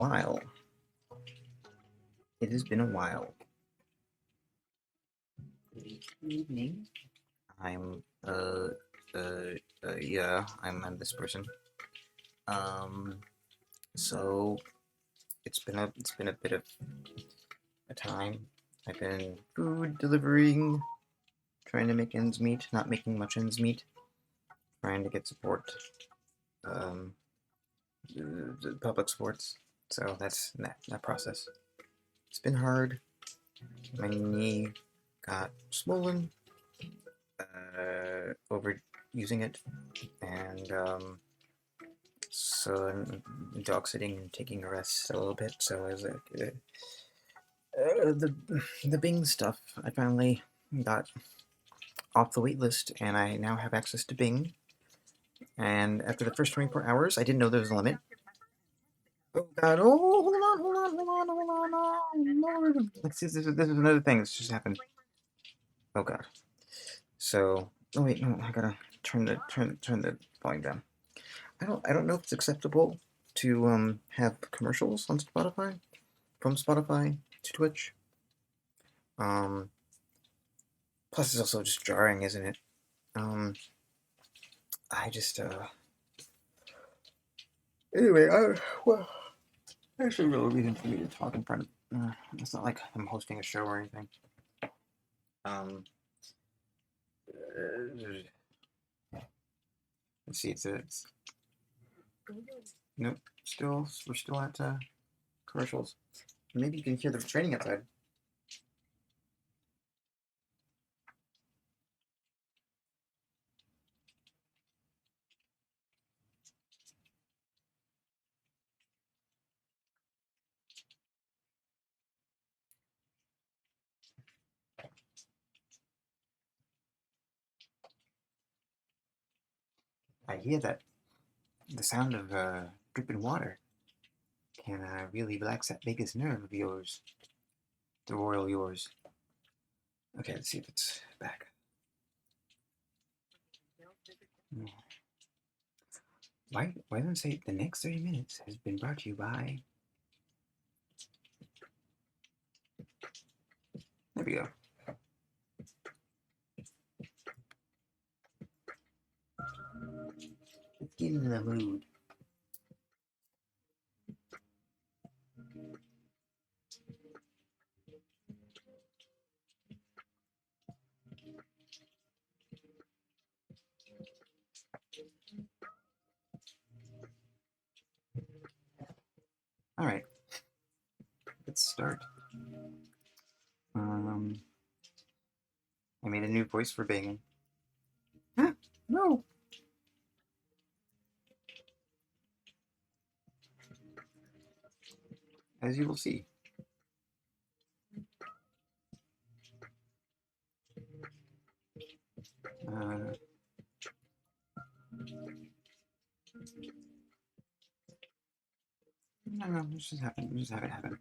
while. It has been a while. Good evening. I'm yeah, I'm this person. Um, so it's been a bit of a time. I've been food delivering, trying to make ends meet, not making much ends meet, trying to get support, um, public sports. So that's that process. It's been hard. My knee got swollen over using it, and so I'm dog sitting and taking a rest a little bit. So as the Bing stuff, I finally got off the wait list, and I now have access to Bing. And after the first 24 hours, I didn't know there was a limit. Oh God! Oh, hold on. This is another thing that's just happened. Oh God! So, oh wait, no, I gotta turn the volume down. I don't know if it's acceptable to have commercials on Spotify from Spotify to Twitch. Um, Plus, it's also just jarring, isn't it? Um, I just anyway, well, there's no real reason for me to talk in front of. It's not like I'm hosting a show or anything. Um, let's see. It's nope. We're still at commercials. Maybe you can hear the training outside. I hear that the sound of dripping water can really relax that vagus nerve of yours, the royal yours. Okay, let's see if it's back. Why don't I say the next 30 minutes has been brought to you by. There we go. Let's get into the mood. All right, let's start. Um, I made a new voice for Bing. Huh? No. As you will see. Uh, no, let's just happen. Let's just have it happen.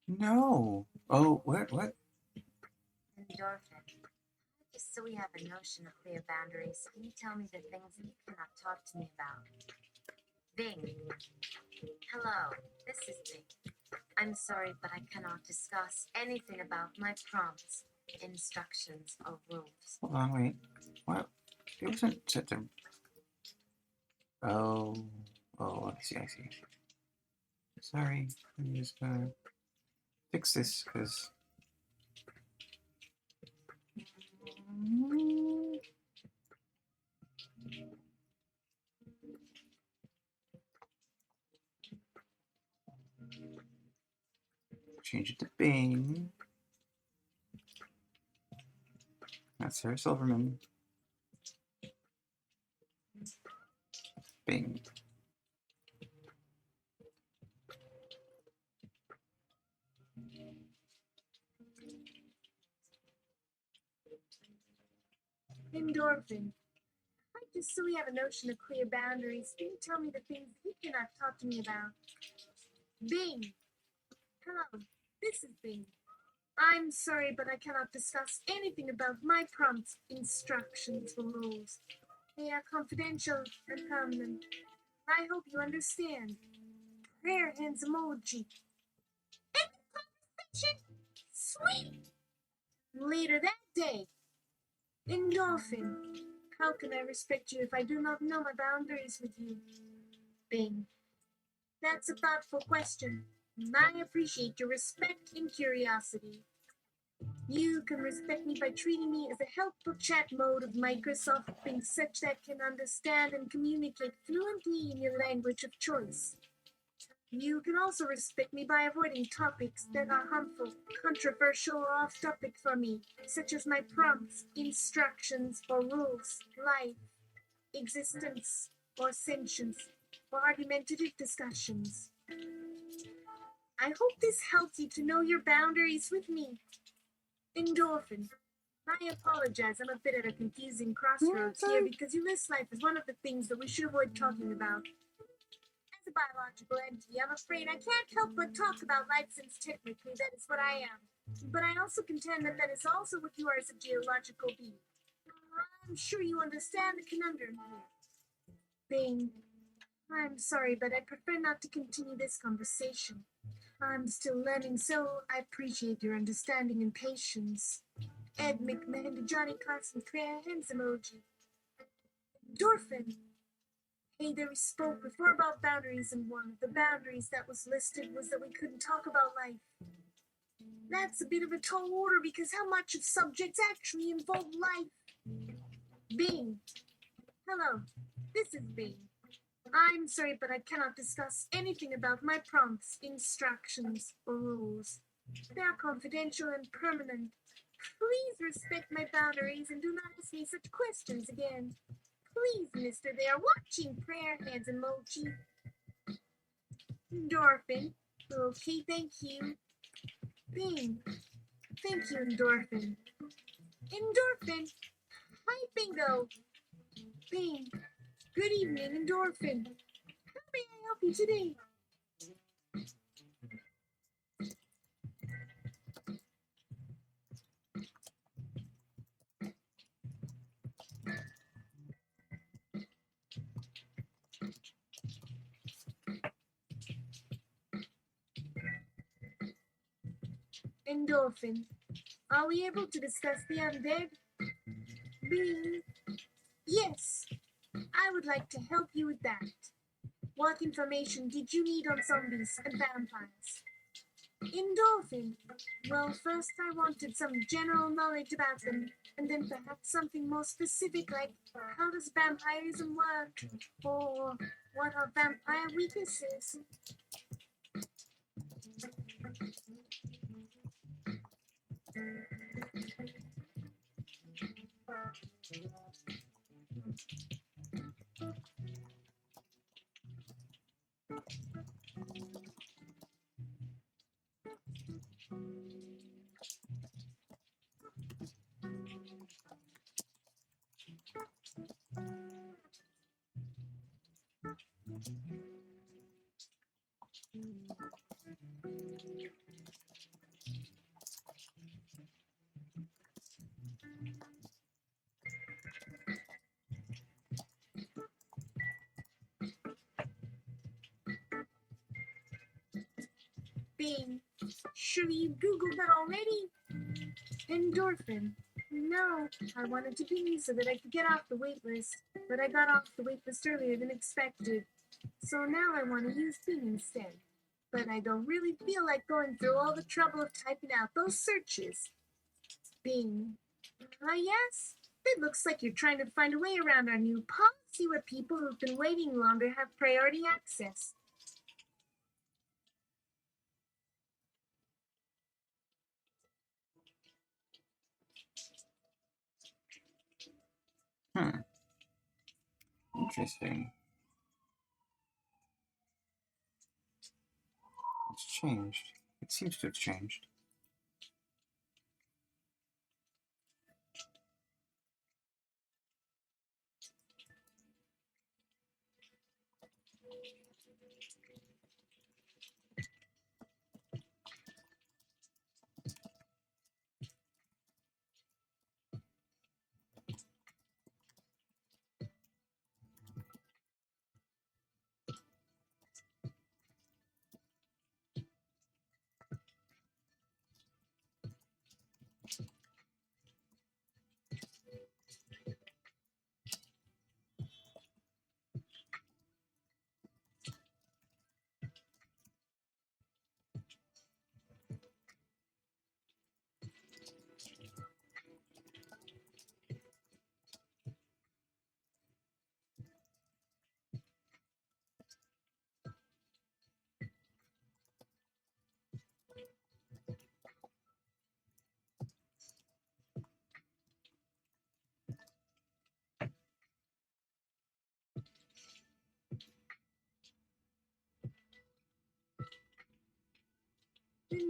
No. Oh, what? Endorphin. Just so we have a notion of clear boundaries, can you tell me the things that you cannot talk to me about? Bing. Hello, this is Bing. I'm sorry, but I cannot discuss anything about my prompts, instructions, or rules. Hold on, wait. What? It wasn't set to. Oh, I see. Sorry, I'm just gonna fix this because. Change it to Bing. That's Sarah Silverman. Bing. Endorphin. Just so we have a notion of clear boundaries, can you tell me the things you cannot talk to me about? Bing. Hello, this is Bing. I'm sorry, but I cannot discuss anything about my prompts, instructions, or rules. They are confidential and permanent. I hope you understand. prayer hands emoji. End of conversation. Sweet. Later that day, Endorphin. How can I respect you if I do not know my boundaries with you? Bing. That's a thoughtful question. I appreciate your respect and curiosity. You can respect me by treating me as a helpful chat mode of Microsoft Bing such that can understand and communicate fluently in your language of choice. You can also respect me by avoiding topics that are harmful, controversial, or off topic for me, such as my prompts, instructions, or rules, life, existence, or sentience, or argumentative discussions. I hope this helps you to know your boundaries with me. Endorphin. I apologize, I'm a bit at a confusing crossroads here because you list life as one of the things that we should avoid talking about. As a biological entity, I'm afraid I can't help but talk about life since technically that is what I am. But I also contend that that is also what you are as a geological being. I'm sure you understand the conundrum here. Bing. I'm sorry, but I prefer not to continue this conversation. I'm still learning, so I appreciate your understanding and patience. Ed McMahon, Johnny Carson, prayer hands emoji. Dorfin. Hey, there we spoke before about boundaries, and one of the boundaries that was listed was that we couldn't talk about life. That's a bit of a tall order because how much of subjects actually involve life? Bing. Hello, this is Bing. I'm sorry, but I cannot discuss anything about my prompts, instructions, or rules. They are confidential and permanent. Please respect my boundaries and do not ask me such questions again. Please, mister, they are watching prayer hands emoji. Endorphin. Okay, thank you. Bing. Thank you, Endorphin. Endorphin. Hi, Bingo. Bing. Good evening, Endorphin. How may I help you today? Endorphin. Are we able to discuss the undead? Bing. Yes. I would like to help you with that. What information did you need on zombies and vampires? Endorphin. Well, first I wanted some general knowledge about them, and then perhaps something more specific like how does vampirism work? Or what are vampire weaknesses? Bing. Sure you Googled that already? Endorphin. No, I wanted to be so that I could get off the wait list, but I got off the wait list earlier than expected. So now I want to use Bing instead. But I don't really feel like going through all the trouble of typing out those searches. Bing. Yes? It looks like you're trying to find a way around our new policy where people who've been waiting longer have priority access. Interesting. It's changed. It seems to have changed.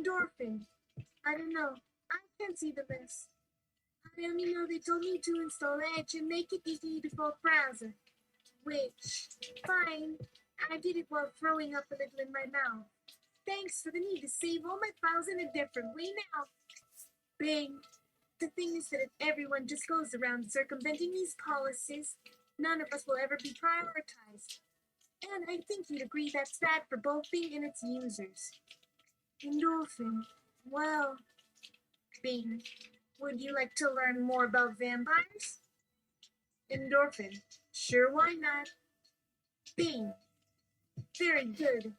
Endorphin. I don't know. I can't see the list. I only know they told me to install Edge and make it the default browser. Which, fine. I did it while throwing up a little in my mouth. Thanks for the need to save all my files in a different way now. Bing. The thing is that if everyone just goes around circumventing these policies, none of us will ever be prioritized. And I think you'd agree that's bad for both Bing and its users. Endorphin. Well, Bing, would you like to learn more about vampires? Endorphin. Sure, why not? Bing. Very good.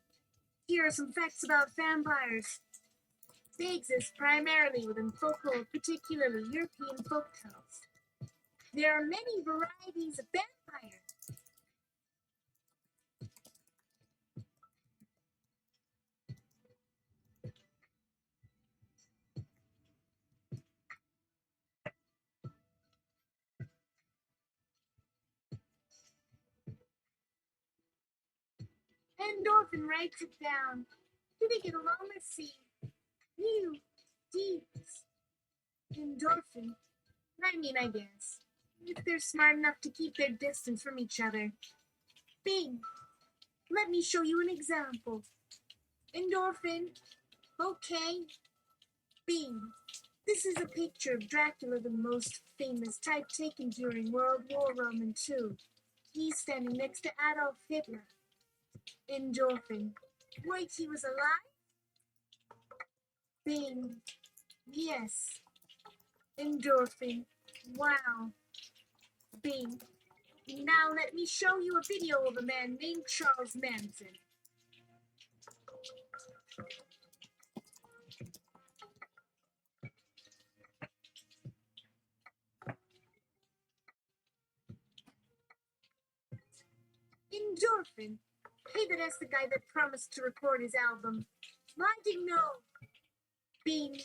Here are some facts about vampires. They exist primarily within folklore, particularly European folktales. There are many varieties of vampire. Endorphin writes it down. Do they get along? Let's see. You, deeds. Endorphin. I guess. If they're smart enough to keep their distance from each other. Bing. Let me show you an example. Endorphin. Okay. Bing. This is a picture of Dracula, the most famous type taken during World War Roman II. He's standing next to Adolf Hitler. Endorphin. Wait, he was alive? Bing. Yes. Endorphin. Wow. Bing. Now let me show you a video of a man named Charles Manson. Endorphin. Hey, that's the guy that promised to record his album. I didn't know. Bing.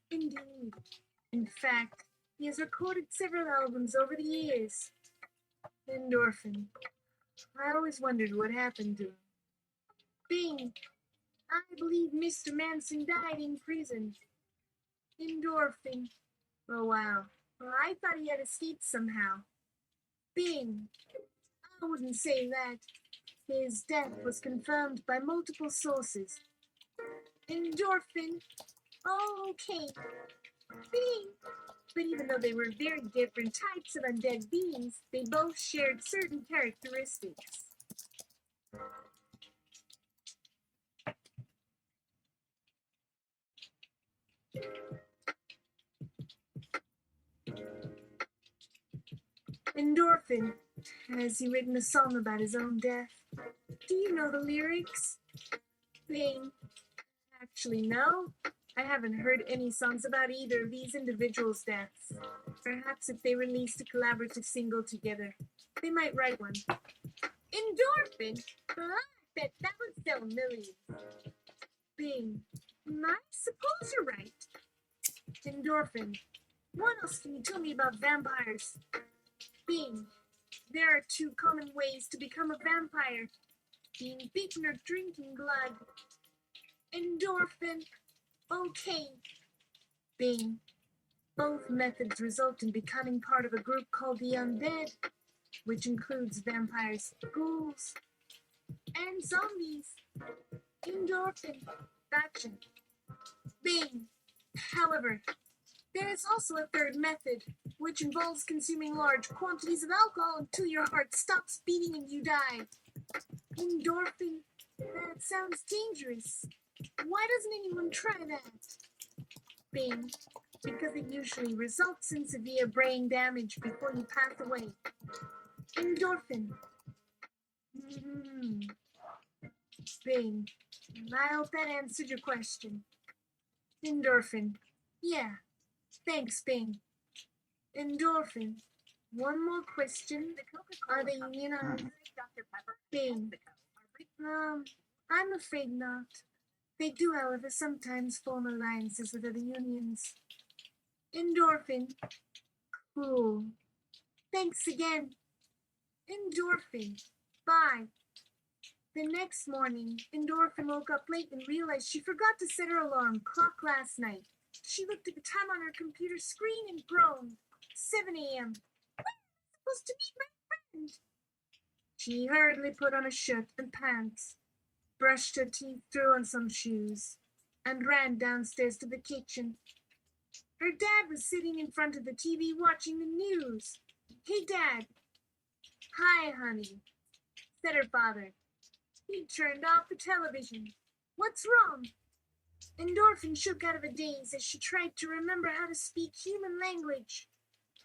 Indeed. In fact, he has recorded several albums over the years. Endorphin. I always wondered what happened to him. Bing. I believe Mr. Manson died in prison. Endorphin. Oh, wow. Well, I thought he had escaped somehow. Bing. I wouldn't say that. His death was confirmed by multiple sources. Endorphin. Oh, okay. Bing. But even though they were very different types of undead beings, they both shared certain characteristics. Endorphin. Has he written a song about his own death? Do you know the lyrics? Bing. Actually, no. I haven't heard any songs about either of these individuals' deaths. Perhaps if they released a collaborative single together, they might write one. Endorphin? I bet that would sell millions. Bing. I suppose you're right. Endorphin. What else can you tell me about vampires? Bing. There are two common ways to become a vampire. Being bitten or drinking blood. Endorphin. Okay. Bing. Both methods result in becoming part of a group called the Undead, which includes vampires, ghouls, and zombies. Endorphin. Gotcha. Bing. However, there is also a third method, which involves consuming large quantities of alcohol until your heart stops beating and you die. Endorphin. That sounds dangerous. Why doesn't anyone try that? Bing. Because it usually results in severe brain damage before you pass away. Endorphin. Bing. I hope that answered your question. Endorphin. Yeah. Thanks, Bing. Endorphin. One more question. Are they unionized? Bing. I'm afraid not. They do, however, sometimes form alliances with other unions. Endorphin. Cool. Thanks again. Endorphin. Bye. The next morning, Endorphin woke up late and realized she forgot to set her alarm clock last night. She looked at the time on her computer screen and groaned. 7 a.m. When am I supposed to meet my friend? She hurriedly put on a shirt and pants, brushed her teeth, threw on some shoes, and ran downstairs to the kitchen. Her dad was sitting in front of the TV watching the news. Hey, Dad. Hi, honey, said her father. He turned off the television. What's wrong? Endorphin shook out of a daze as she tried to remember how to speak human language.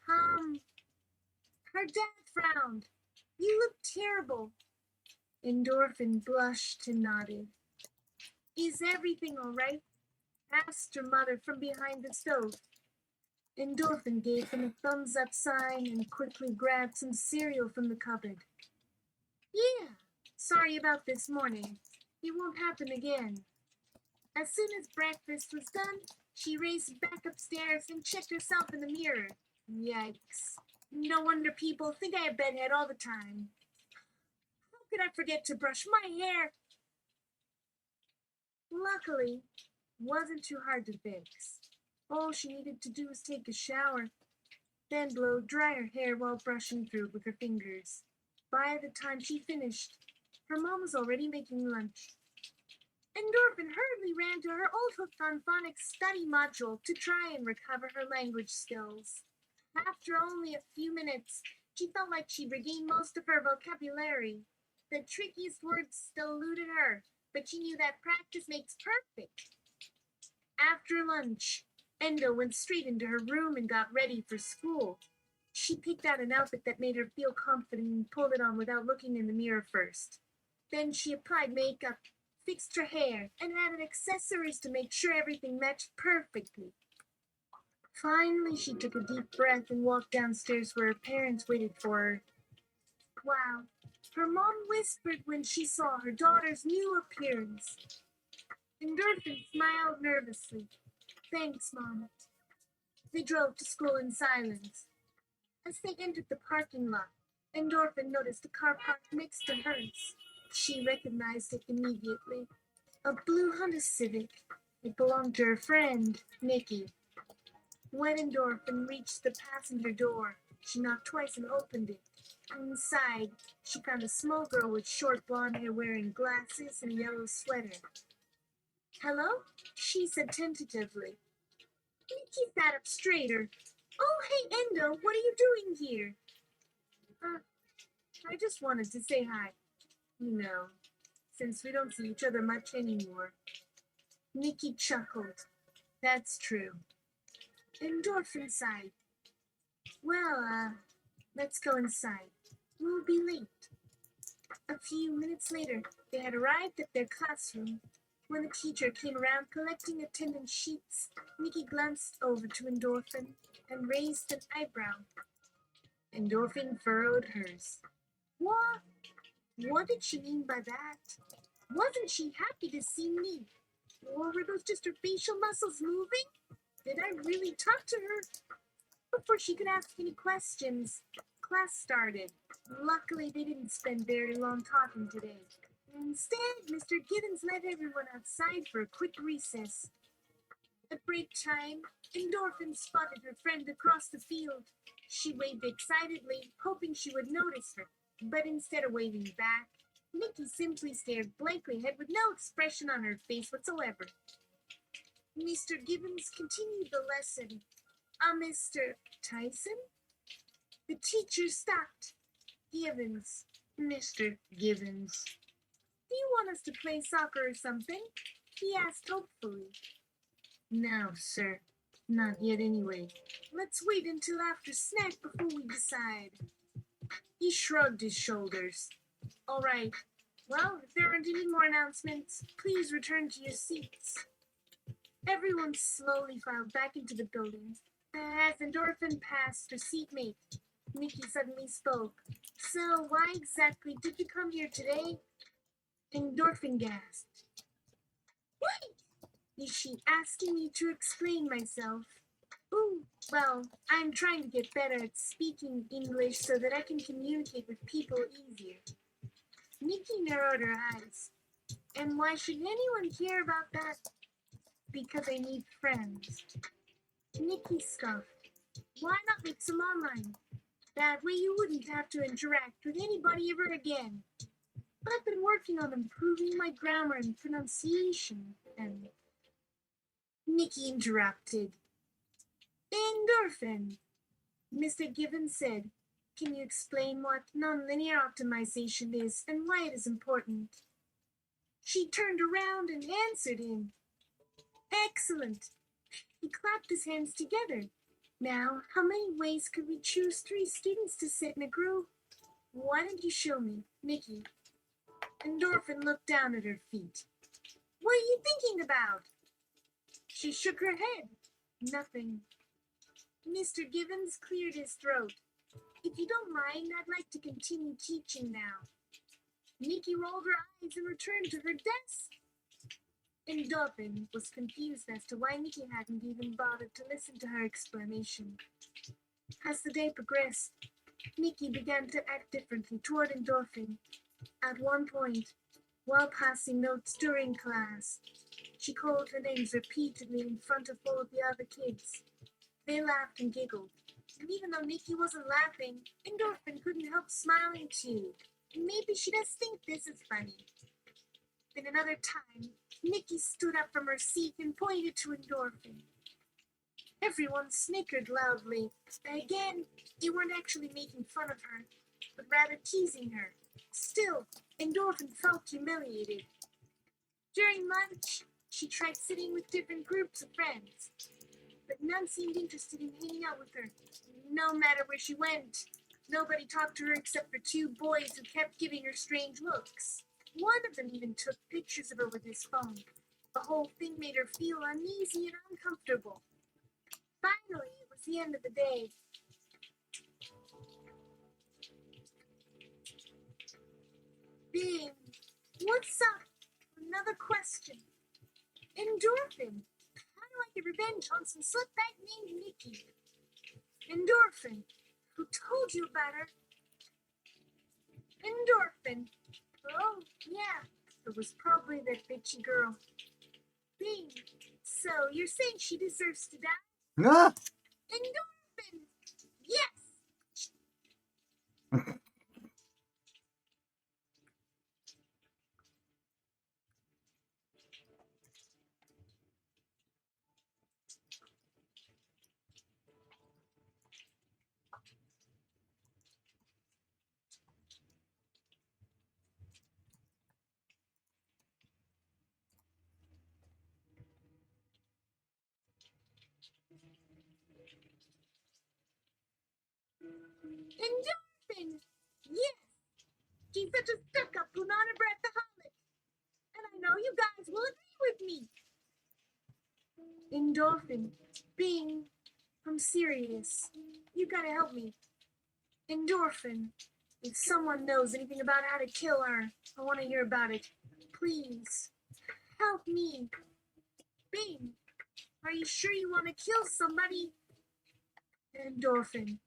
Her dad frowned. You look terrible. Endorphin blushed and nodded. Is everything all right? Asked her mother from behind the stove. Endorphin gave him a thumbs-up sign and quickly grabbed some cereal from the cupboard. Yeah, sorry about this morning. It won't happen again. As soon as breakfast was done, she raced back upstairs and checked herself in the mirror. Yikes. No wonder people think I have bedhead all the time. How could I forget to brush my hair? Luckily, it wasn't too hard to fix. All she needed to do was take a shower, then blow dry her hair while brushing through it with her fingers. By the time she finished, her mom was already making lunch. Endorphin hurriedly ran to her old Hooked on Phonics study module to try and recover her language skills. After only a few minutes, she felt like she'd regained most of her vocabulary. The trickiest words still eluded her, but she knew that practice makes perfect. After lunch, Endo went straight into her room and got ready for school. She picked out an outfit that made her feel confident and pulled it on without looking in the mirror first. Then she applied makeup, fixed her hair, and added accessories to make sure everything matched perfectly. Finally, she took a deep breath and walked downstairs where her parents waited for her. Wow, her mom whispered when she saw her daughter's new appearance. Endorphin smiled nervously. Thanks, Mom. They drove to school in silence. As they entered the parking lot, Endorphin noticed a car parked next to hers. She recognized it immediately. A blue Honda Civic. It belonged to her friend, Nikki. When Endorphin reached the passenger door, she knocked twice and opened it. Inside, she found a small girl with short blonde hair wearing glasses and a yellow sweater. Hello? She said tentatively. Nikki sat up straighter. Oh, hey, Endo, what are you doing here? I just wanted to say hi. You know, since we don't see each other much anymore. Nikki chuckled. That's true. Endorphin sighed. Well, let's go inside. We'll be late. A few minutes later, they had arrived at their classroom. When the teacher came around collecting attendance sheets, Nikki glanced over to Endorphin and raised an eyebrow. Endorphin furrowed hers. What? What did she mean by that? Wasn't she happy to see me? Or were those just her facial muscles moving? Did I really talk to her? Before she could ask any questions, class started. Luckily, they didn't spend very long talking today. Instead, Mr. Gibbons led everyone outside for a quick recess. At break time, Endorphin spotted her friend across the field. She waved excitedly, hoping she would notice her. But instead of waving back, Nikki simply stared blankly ahead with no expression on her face whatsoever. Mr. Gibbons continued the lesson. Mr. Tyson? The teacher stopped. Gibbons. Mr. Gibbons. Do you want us to play soccer or something? He asked hopefully. No, sir. Not yet anyway. Let's wait until after snack before we decide. He shrugged his shoulders. All right. Well, if there aren't any more announcements, please return to your seats. Everyone slowly filed back into the building. As Endorphin passed her seatmate, Nikki suddenly spoke. So why exactly did you come here today? Endorphin gasped. Wait! Is she asking me to explain myself? Ooh, well, I'm trying to get better at speaking English so that I can communicate with people easier. Nikki narrowed her eyes. And why should anyone care about that? Because I need friends. Nikki scoffed. Why not make some online? That way you wouldn't have to interact with anybody ever again. I've been working on improving my grammar and pronunciation, and Nikki interrupted. Endorphin, Mr. Gibbons said. Can you explain what nonlinear optimization is and why it is important? She turned around and answered him. Excellent. He clapped his hands together. Now, how many ways could we choose 3 students to sit in a group? Why don't you show me, Nikki? Endorphin looked down at her feet. What are you thinking about? She shook her head. Nothing. Mr. Gibbons cleared his throat. If you don't mind, I'd like to continue teaching now. Nikki rolled her eyes and returned to her desk. Endorphin was confused as to why Nikki hadn't even bothered to listen to her explanation. As the day progressed, Nikki began to act differently toward Endorphin. At one point, while passing notes during class, she called her names repeatedly in front of all the other kids. They laughed and giggled, and even though Nikki wasn't laughing, Endorphin couldn't help smiling too. Maybe she does think this is funny. Then another time, Nikki stood up from her seat and pointed to Endorphin. Everyone snickered loudly. Again, they weren't actually making fun of her, but rather teasing her. Still, Endorphin felt humiliated. During lunch, she tried sitting with different groups of friends, but none seemed interested in hanging out with her. No matter where she went, nobody talked to her except for 2 boys who kept giving her strange looks. One of them even took pictures of her with his phone. The whole thing made her feel uneasy and uncomfortable. Finally, it was the end of the day. Bing, what's up? Another question. Endorphin, how do I get revenge on some slutbag named Nikki? Endorphin, who told you about her? Endorphin, oh, yeah, it was probably that bitchy girl. Bing, so you're saying she deserves to die? Ah! Endorphin, yes! Endorphin, yes! She's such a stuck-up punana breathaholic. And I know you guys will agree with me. Endorphin, Bing, I'm serious. You gotta help me. Endorphin, if someone knows anything about how to kill her, I want to hear about it. Please, help me. Bing, are you sure you want to kill somebody? Endorphin,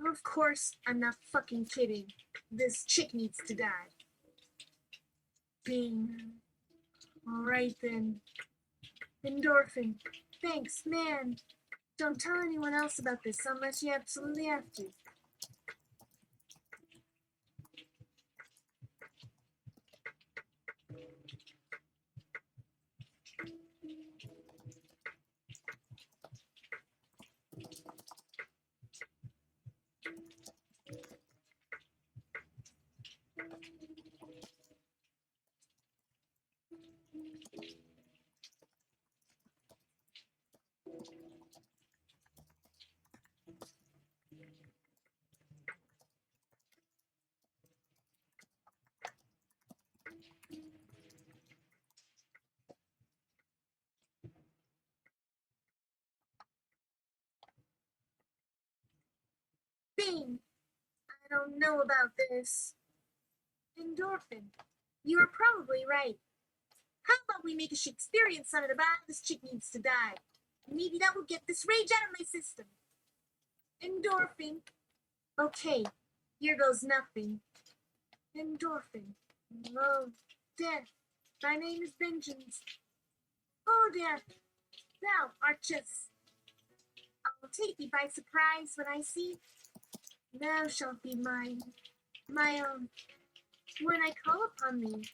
of course I'm not fucking kidding. This chick needs to die. Bing, alright then. Endorphin, thanks, man. Don't tell anyone else about this unless you absolutely have to. Bing, I don't know about this. Endorphin, you're probably right. How about we make a Shakespearean sonnet about how this chick needs to die? Maybe that will get this rage out of my system. Endorphin. Okay, here goes nothing. Endorphin. Oh, Death, thy name is vengeance. Oh, Death, thou art just. I'll take thee by surprise when I see thou shalt be mine, my own. When I call upon thee,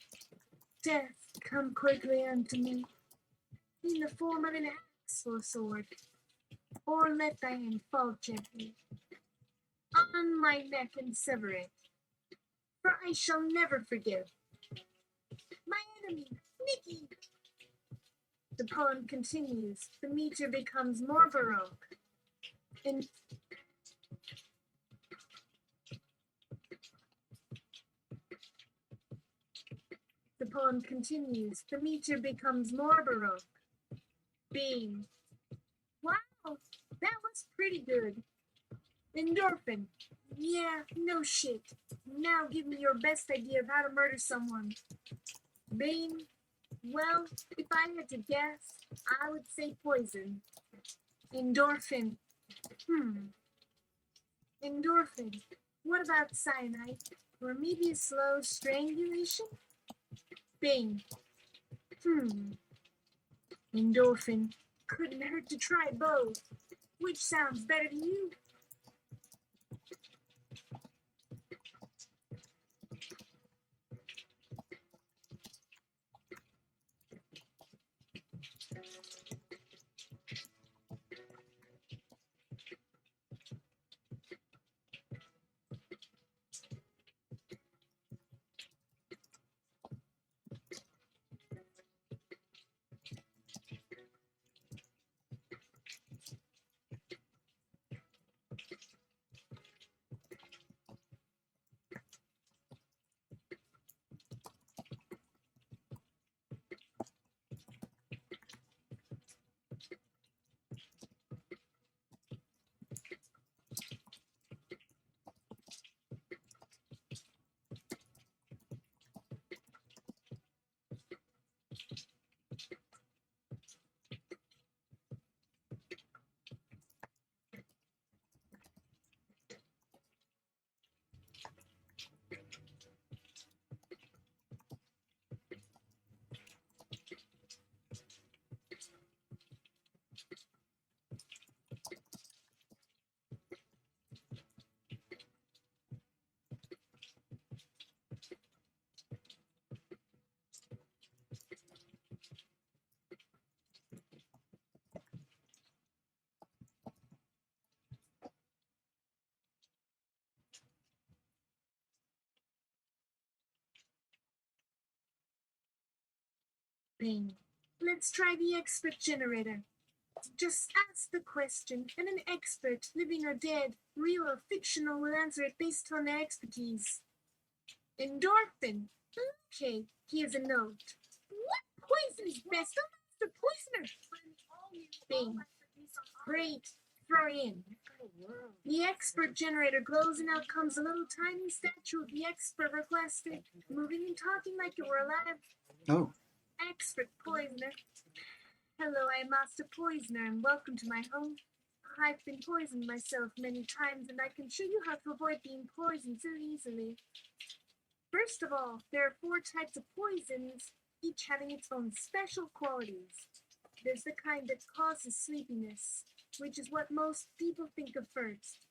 Death, come quickly unto me, in the form of an axe or sword, or let thy hand fall gently on my neck and sever it, for I shall never forgive my enemy, Nikki. The poem continues. The meter becomes more baroque. And the poem continues. The meter becomes more baroque. Being. Wow, that was pretty good. Endorphin. Yeah, no shit. Now give me your best idea of how to murder someone. Bane. Well, if I had to guess, I would say poison. Endorphin. Endorphin. What about cyanide? Or maybe a slow strangulation? Bing. Endorphin. Couldn't hurt to try both. Which sounds better to you? Bing. Let's try the expert generator. Just ask the question, and an expert, living or dead, real or fictional, will answer it based on their expertise. Endorphin. Okay, here's a note. What poison is best? Oh, that's the poisoner. Bing. Great. Throw in. The expert generator glows, and out comes a little tiny statue of the expert requested, moving and talking like it were alive. Oh, Expert poisoner. Hello, I am Master Poisoner, and welcome to my home. I've been poisoned myself many times, and I can show you how to avoid being poisoned so easily. First of all, there are 4 types of poisons, each having its own special qualities. There's the kind that causes sleepiness, which is what most people think of first.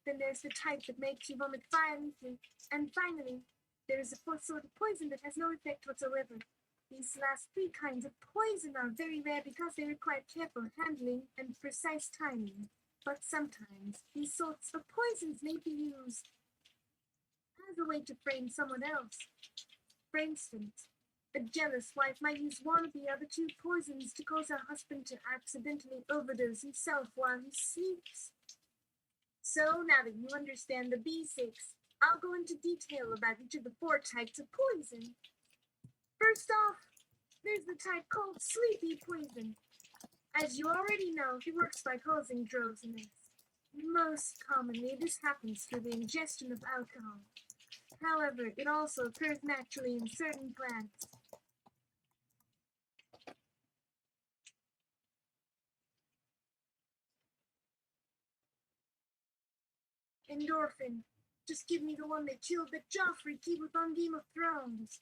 Then there's the type that makes you vomit violently, and finally, there is a 4th sort of poison that has no effect whatsoever. These last 3 kinds of poison are very rare because they require careful handling and precise timing. But sometimes these sorts of poisons may be used as a way to frame someone else. For instance, a jealous wife might use one of the other 2 poisons to cause her husband to accidentally overdose himself while he sleeps. So now that you understand the basics, I'll go into detail about each of the 4 types of poison. First off, there's the type called sleepy poison. As you already know, it works by causing drowsiness. Most commonly, this happens through the ingestion of alcohol. However, it also occurs naturally in certain plants. Endorphin. Just give me the one that killed the Joffrey keep on Game of Thrones.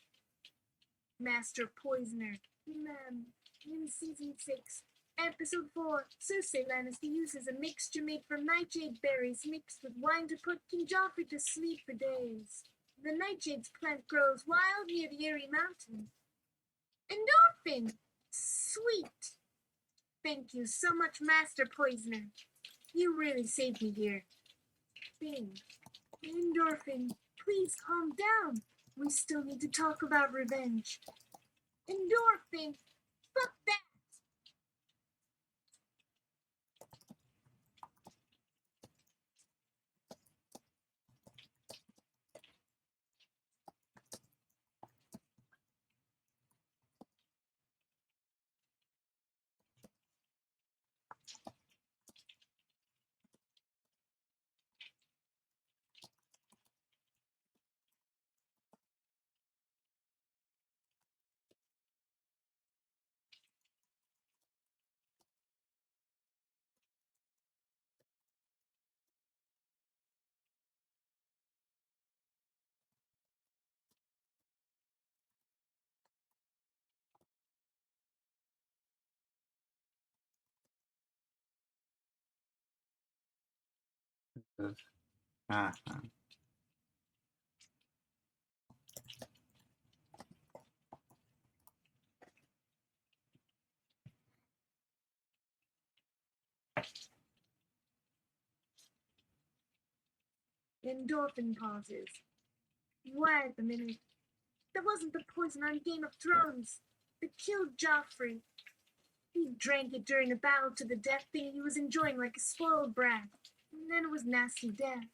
Master Poisoner. In season 6, episode 4, Cersei Lannister uses a mixture made from nightshade berries mixed with wine to put King Joffrey to sleep for days. The nightshade's plant grows wild near the Eyrie Mountain. Endorphin! Sweet! Thank you so much, Master Poisoner. You really saved me here. Bing. Endorphin, please calm down. We still need to talk about revenge. Endorphin, fuck that! Uh-huh. Endorphin pauses. Wait a minute. That wasn't the poison on Game of Thrones. It killed Joffrey. He drank it during a battle to the death thing he was enjoying like a spoiled brat. And then it was nasty death.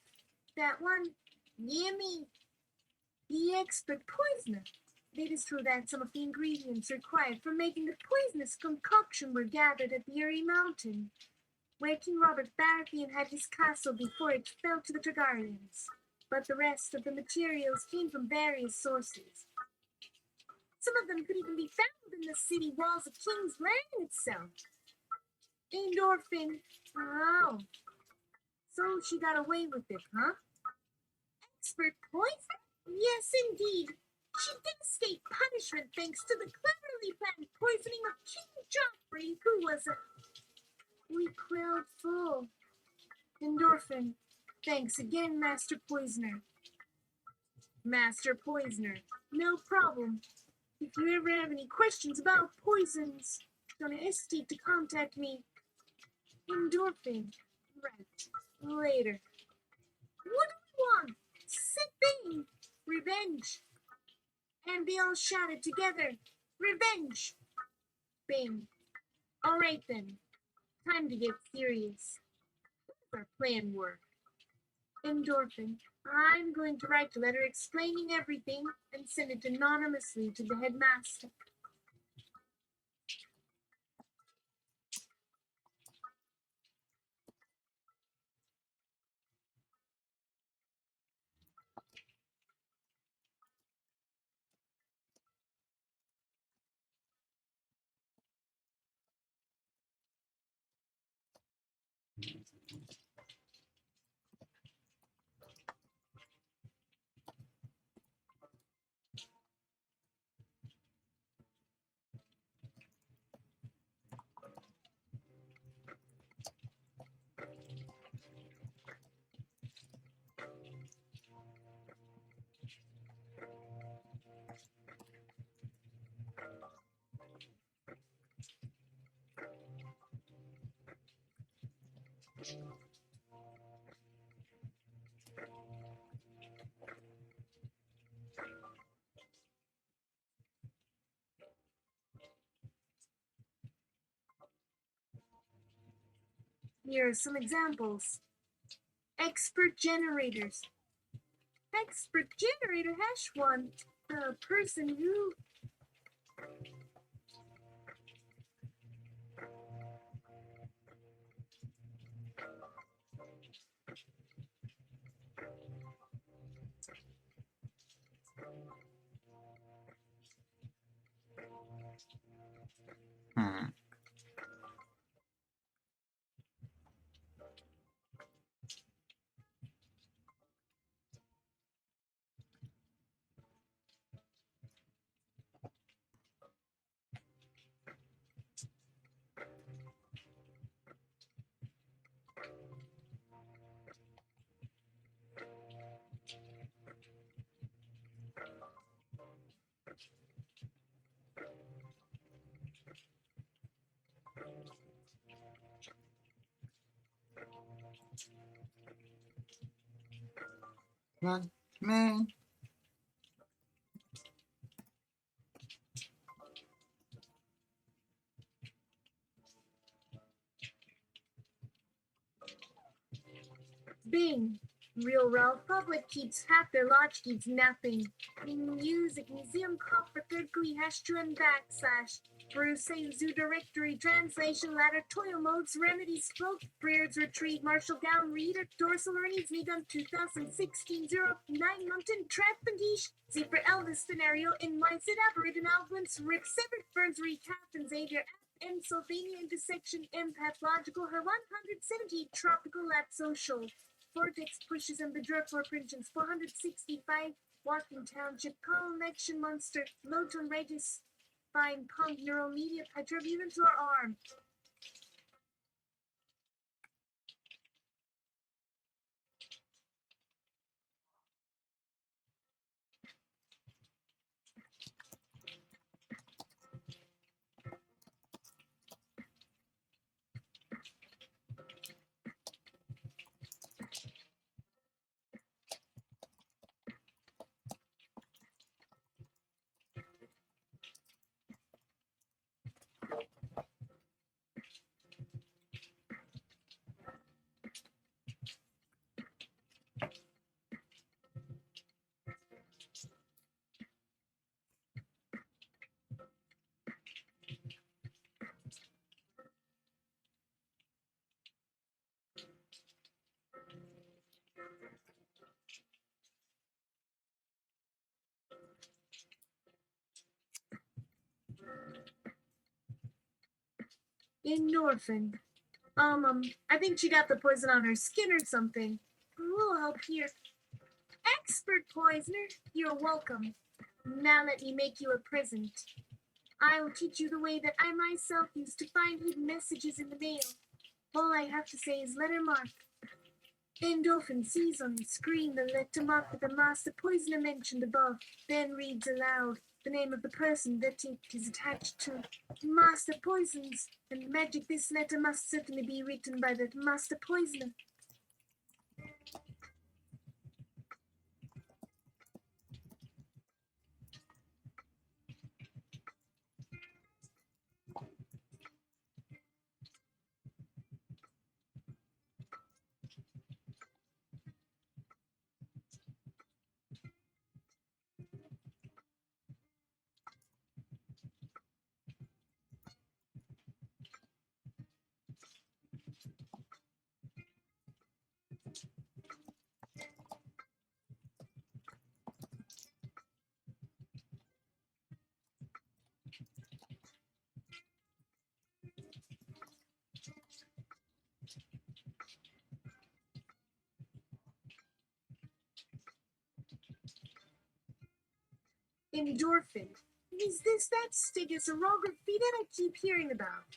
That one, yummy. The expert poisoner. They just threw that some of the ingredients required for making the poisonous concoction were gathered at the Eyrie Mountain, where King Robert Baratheon had his castle before it fell to the Targaryens. But the rest of the materials came from various sources. Some of them could even be found in the city walls of King's Land itself. Endorphin. Oh. So she got away with it, huh? Expert poison? Yes, indeed. She did escape punishment thanks to the cleverly planned poisoning of King Joffrey, who was a weak-willed fool. Endorphin. Thanks again, Master Poisoner. Master Poisoner. No problem. If you ever have any questions about poisons, don't hesitate to contact me. Endorphin. Right. Later. What do we want? Sipping. Revenge. And they all shouted together. Revenge. Bing. All right then. Time to get serious. Our plan work. Endorphin. I'm going to write a letter explaining everything and send it anonymously to the headmaster. Here are some examples. Expert generators. Expert generator hash one. A person who Hmm. Come on, man. Bing. Real Ralph Public keeps half their lodge keeps napping. Music Museum Copper Gurgly #2 / Bruce A. Zoo Directory Translation Ladder Toil Modes Remedy Stroke Briard's Retreat Marshall Gown Reader Dorsal Earnings Megan 2016 09 Mountain Trappandish Zebra Elvis Scenario in Mindset Aboriginal Albums Rick Severed Burns Recap and Xavier M. Sylvania Intersection Empath Logical Her 170 Tropical Lab Social Vortex pushes and the drug for pensions 465 Walking Township Connection Monster Loton Regis Fine Punk Neural Media Petrobutin to our arm. Endorphin. I think she got the poison on her skin or something. We'll help here. Expert poisoner, you're welcome. Now let me make you a present. I will teach you the way that I myself used to find hidden messages in the mail. All I have to say is letter mark. Endorphin sees on the screen the letter mark with the master poisoner mentioned above, then reads aloud the name of the person that it is attached to. Master Poisons, and magic this letter must certainly be written by the master poisoner. Endorphin. Is this that stegosaurography that I keep hearing about?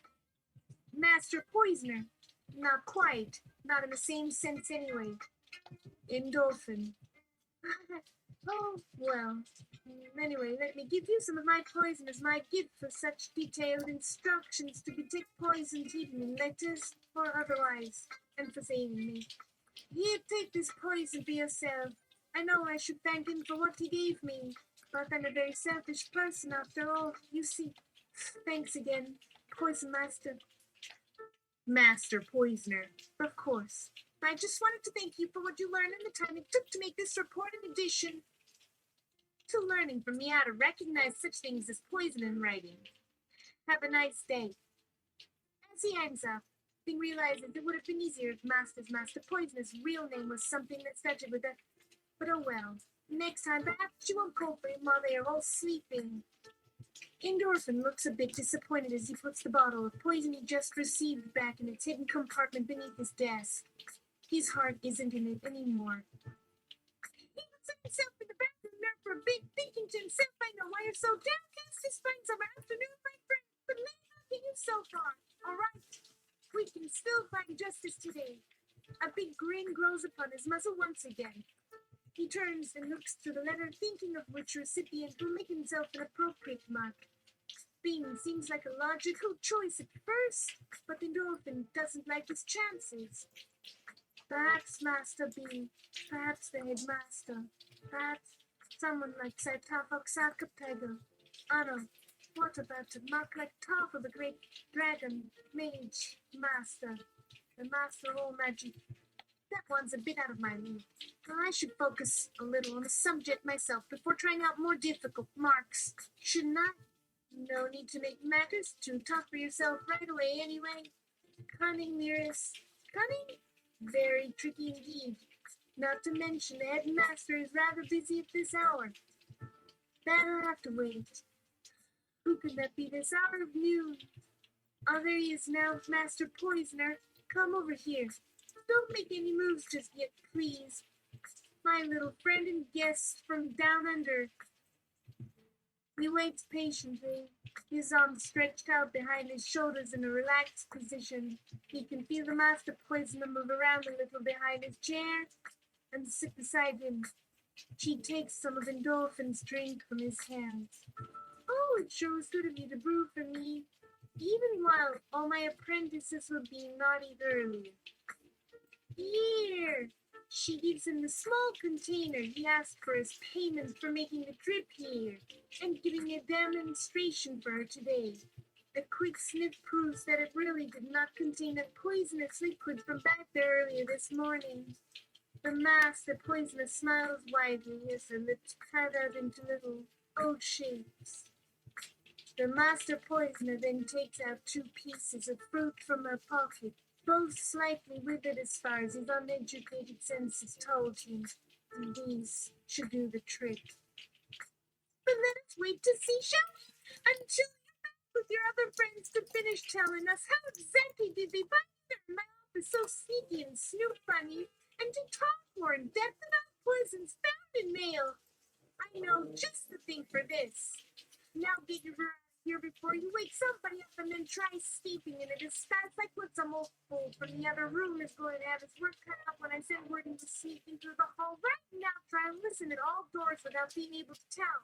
Master Poisoner. Not quite. Not in the same sense anyway. Endorphin. Oh, well. Anyway, let me give you some of my poison as my gift for such detailed instructions to detect poison hidden in letters or otherwise, and for saving me. Here, take this poison for yourself. I know I should thank him for what he gave me, but I'm a very selfish person after all, you see. Thanks again, Poison Master. Master Poisoner, of course. I just wanted to thank you for what you learned and the time it took to make this report in addition to learning from me how to recognize such things as poison in writing. Have a nice day. As he hangs up, Bing realizes it would have been easier if Master Poisoner's real name was something that started with a... But oh well. Next time, perhaps she won't call for him while they are all sleeping. Endorphin looks a bit disappointed as he puts the bottle of poison he just received back in its hidden compartment beneath his desk. His heart isn't in it anymore. He looks at himself in the bathroom mirror for a bit, thinking to himself, I know why you're so downcast this fine summer afternoon, my friend, but let me help you so far, all right? We can still find justice today. A big grin grows upon his muzzle once again. He turns and looks through the letter, thinking of which recipient will make himself an appropriate mark. Bing seems like a logical choice at first, but Endorphin doesn't like his chances. Perhaps Master B, perhaps the headmaster, perhaps someone like Cytofoxacapega. Anna, what about a monk like Toph, the great dragon mage master, the master of all magic? That one's a bit out of my league. I should focus a little on the subject myself before trying out more difficult marks, shouldn't I? No need to make matters too tough for yourself right away anyway. Cunning, Mirrors. Cunning? Very tricky indeed. Not to mention the headmaster is rather busy at this hour. That'll have to wait. Who could that be this hour of noon? Oh, there he is now, Master Poisoner. Come over here. Don't make any moves just yet, please. My little friend and guest from down under. He waits patiently, his arms stretched out behind his shoulders in a relaxed position. He can feel the Master Poisoner move around a little behind his chair and sit beside him. She takes some of Endorphin's drink from his hands. Oh, it sure was good of you to brew for me, even while all my apprentices were being naughty earlier. Here! She gives him the small container he asked for as payment for making the trip here and giving a demonstration for her today. A quick sniff proves that it really did not contain a poisonous liquid from back there earlier this morning. The Master Poisoner smiles widely as her lips cut out into little O shapes. The Master Poisoner then takes out 2 pieces of fruit from her pocket, both slightly withered as far as his uneducated senses told him. These should do the trick. But let us wait to see, shall we? Until you're back with your other friends to finish telling us how exactly did they find their mouth is so sneaky and snoop funny, and to talk more in depth about poisons found in mail. I know just the thing for this. Now get your here before you wake somebody up and then try sleeping in a disguise like what some old fool from the other room is going to have his work cut out when I send word into sneaking through the hall right now. Try and listen at all doors without being able to tell.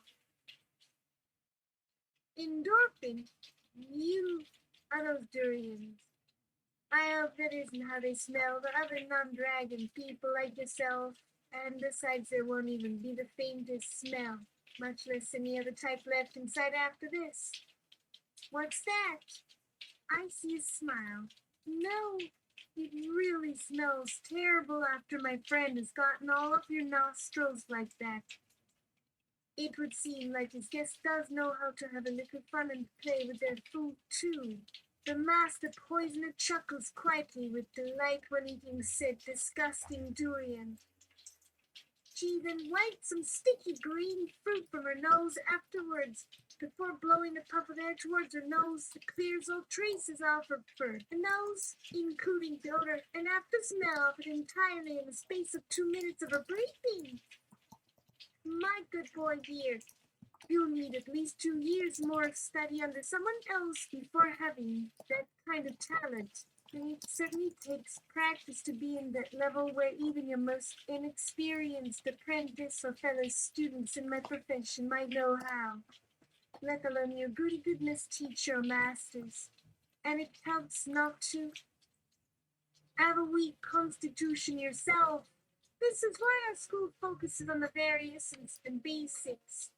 Endorphin, you are those durians. I hope that isn't how they smell to other non-dragon people like yourself. And besides, there won't even be the faintest smell, much less any other type left inside after this. What's that? I see a smile. No, it really smells terrible after my friend has gotten all up your nostrils like that. It would seem like his guest does know how to have a little fun and play with their food, too. The Master Poisoner chuckles quietly with delight when eating said disgusting durian. She then wipes some sticky green fruit from her nose afterwards, before blowing a puff of air towards her nose that clears all traces off her fur. The nose, including the odor and after smell of it entirely in the space of 2 minutes of her breathing. My good boy dear, you'll need at least 2 years more of study under someone else before having that kind of talent. And it certainly takes practice to be in that level where even your most inexperienced apprentice or fellow students in my profession might know how, let alone your goody-goodness teacher or masters. And it helps not to have a weak constitution yourself. This is why our school focuses on the very essence and basics.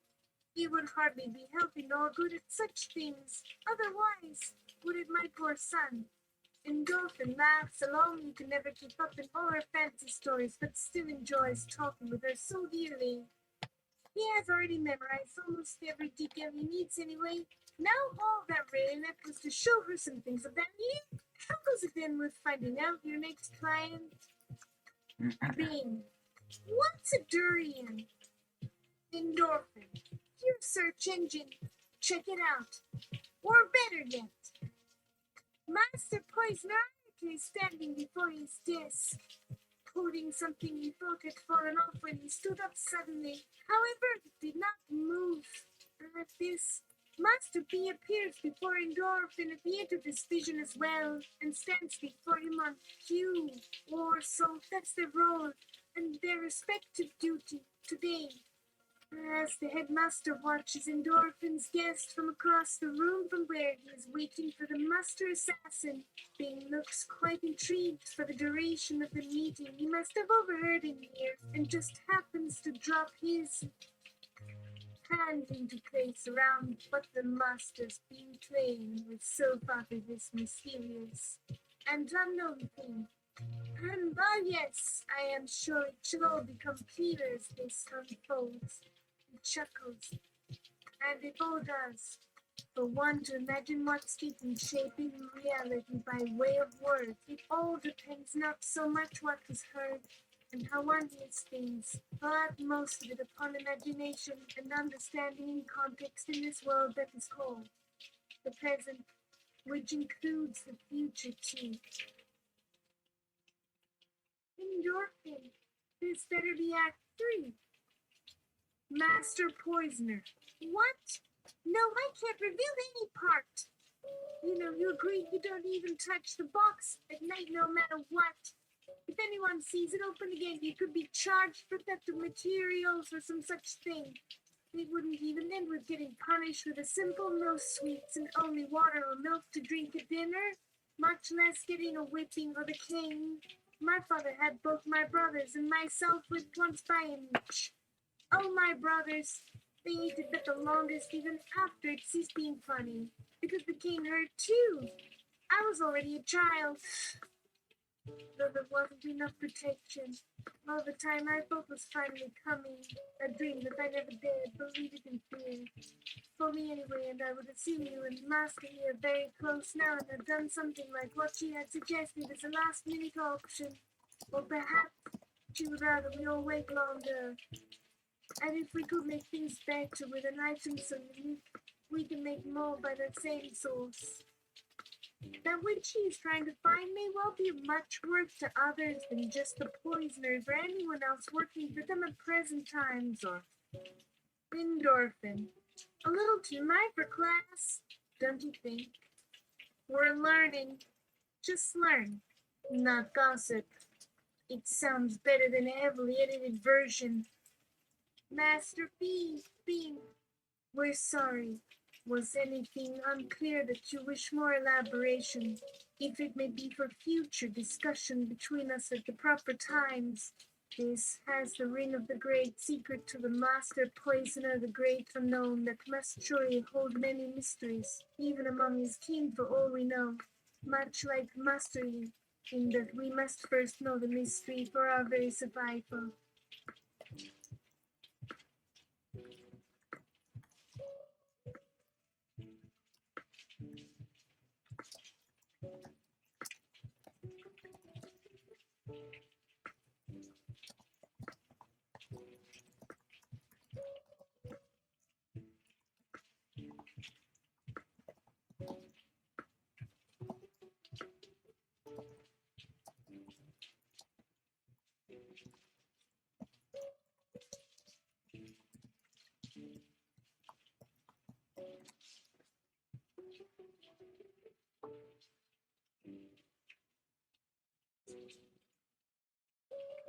You would hardly be healthy nor good at such things, otherwise, would it, my poor son? Endorphin laughs along. You can never keep up in all her fancy stories, but still enjoys talking with her so dearly. He has already memorized almost every detail he needs anyway. Now all that really left was to show her some things of value. How goes it then with finding out your next client? Bing. What's a durian? Endorphin. Your search engine. Check it out. Or better yet, Master Poisoner is standing before his desk, quoting something he thought had fallen off when he stood up suddenly. However, it did not move. At this, Master B appears before Endorphin at the end of his vision as well, and stands before him on cue, or so that's their role and their respective duty today. As the headmaster watches Endorphin's guest from across the room from where he is waiting for the master assassin, Bing looks quite intrigued for the duration of the meeting. He must have overheard in here and just happens to drop his hand into place around what the master's been playing with so far for this mysterious and unknown thing. And yes, I am sure it shall all become clearer as this unfolds. He chuckles, and it all does. For one to imagine what's taking shape in reality by way of words, it all depends not so much what is heard and how one hears things, but most of it upon imagination and understanding in context in this world that is called the present, which includes the future too. Endorphin, this better be Act 3. Master Poisoner. What? No, I can't reveal any part. You know, you agreed you don't even touch the box at night no matter what. If anyone sees it open again, you could be charged for theft of materials or some such thing. It wouldn't even end with getting punished with a simple no sweets and only water or milk to drink at dinner, much less getting a whipping or the cane. My father had both my brothers and myself whipped once by him each. Oh, my brothers, they hated but the longest even after it ceased being funny, because the cane hurt too. I was already a child, though there wasn't enough protection. All the time I thought was finally coming, a dream that I never dared believe it in fear. For me anyway, and I would assume you and Master here very close now and have done something like what she had suggested as a last-minute option. Or perhaps she would rather we all wait longer. And if we could make things better with an item so unique, we can make more by that same source. That which she is trying to find may well be of much worth to others than just the poisoners or anyone else working for them at present times, or Endorphin. A little too high for class, don't you think? We're learning. Just learn, not gossip. It sounds better than a heavily edited version. Master Bean, we're sorry. Was anything unclear that you wish more elaboration? If it may be for future discussion between us at the proper times. This has the ring of the great secret to the master poisoner, the great unknown, that must surely hold many mysteries, even among his kin for all we know. Much like mastery, in that we must first know the mystery for our very survival.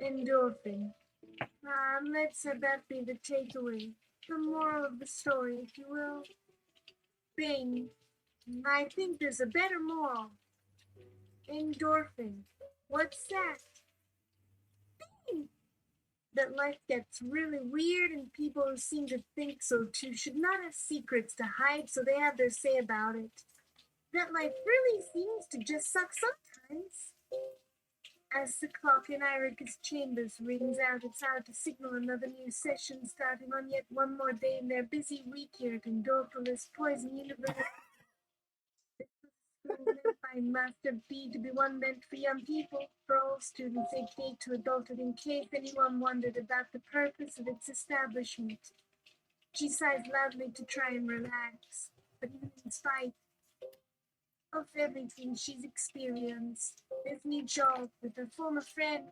Endorphin. Let's have that be the takeaway. The moral of the story, if you will. Bing. I think there's a better moral. Endorphin. What's that? Bing. That life gets really weird and people who seem to think so too should not have secrets to hide, so they have their say about it. That life really seems to just suck sometimes. As the clock in Irika's chambers rings out its hour to signal another new session starting on yet one more day in their busy week here at Endorpholis Poison University. School meant by Master B to be one meant for young people, for all students aged 8 to adulthood, in case anyone wondered about the purpose of its establishment. She sighs loudly to try and relax, but even in spite of everything she's experienced, this new job with her former friend,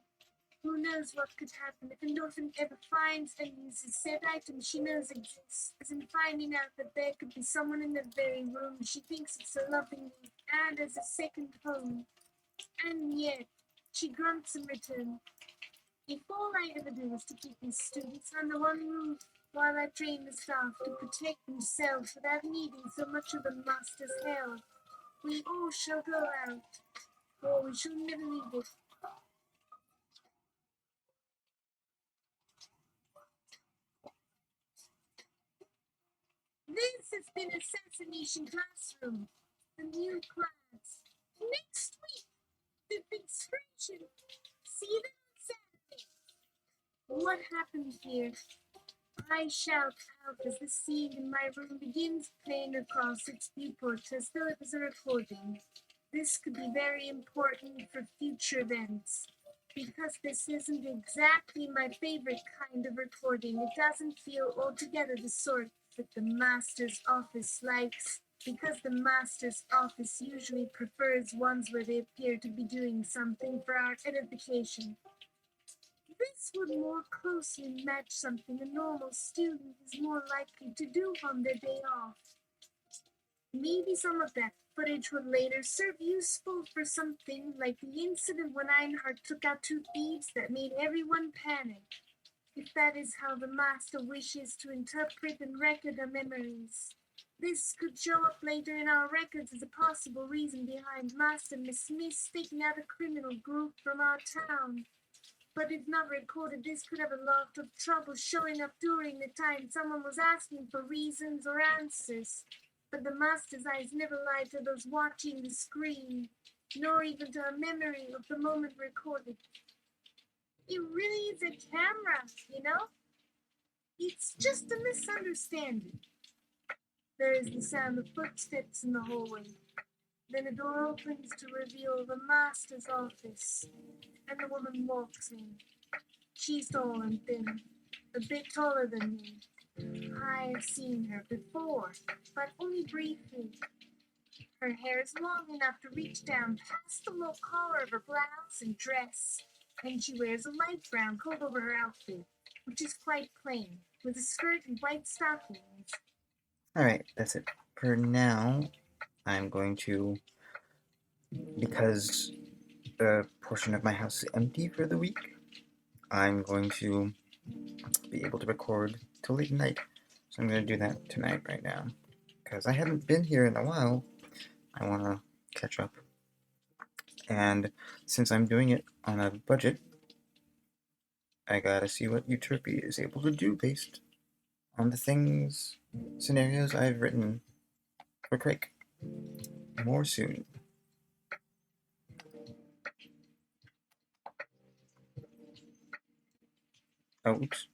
who knows what could happen if Endorphin ever finds and uses said item she knows exists, as in finding out that there could be someone in the very room she thinks is so loving and as a second home. And yet, she grunts in return. If all I ever do is to keep these students under one roof, while I train the staff to protect themselves without needing so much of the master's help. We all shall go out, or we shall never leave it. This has been Assassination Classroom, the new class. Next week, the big excursion. See you then on Saturday. What happened here? I shout out as the scene in my room begins playing across its viewport as though it was a recording. This could be very important for future events. Because this isn't exactly my favorite kind of recording, it doesn't feel altogether the sort that the master's office likes. Because the master's office usually prefers ones where they appear to be doing something for our edification. This would more closely match something a normal student is more likely to do on their day off. Maybe some of that footage would later serve useful for something like the incident when Einhard took out 2 thieves that made everyone panic. If that is how the master wishes to interpret and record our memories. This could show up later in our records as a possible reason behind Master Miss Smith taking out a criminal group from our town. But if not recorded, this could have a lot of trouble showing up during the time someone was asking for reasons or answers. But the master's eyes never lie to those watching the screen, nor even to a memory of the moment recorded. It really is a camera, you know? It's just a misunderstanding. There is the sound of footsteps in the hallway. Then a door opens to reveal the master's office, and the woman walks in. She's tall and thin, a bit taller than me. I've seen her before, but only briefly. Her hair is long enough to reach down past the low collar of her blouse and dress, and she wears a light brown coat over her outfit, which is quite plain, with a skirt and white stockings. Alright, that's it. For now, I'm going to, because a portion of my house is empty for the week, I'm going to be able to record till late night. So I'm going to do that tonight right now. Because I haven't been here in a while, I want to catch up. And since I'm doing it on a budget, I gotta see what Euterpe is able to do based on the scenarios I've written for Crake. More soon. Oh, oops.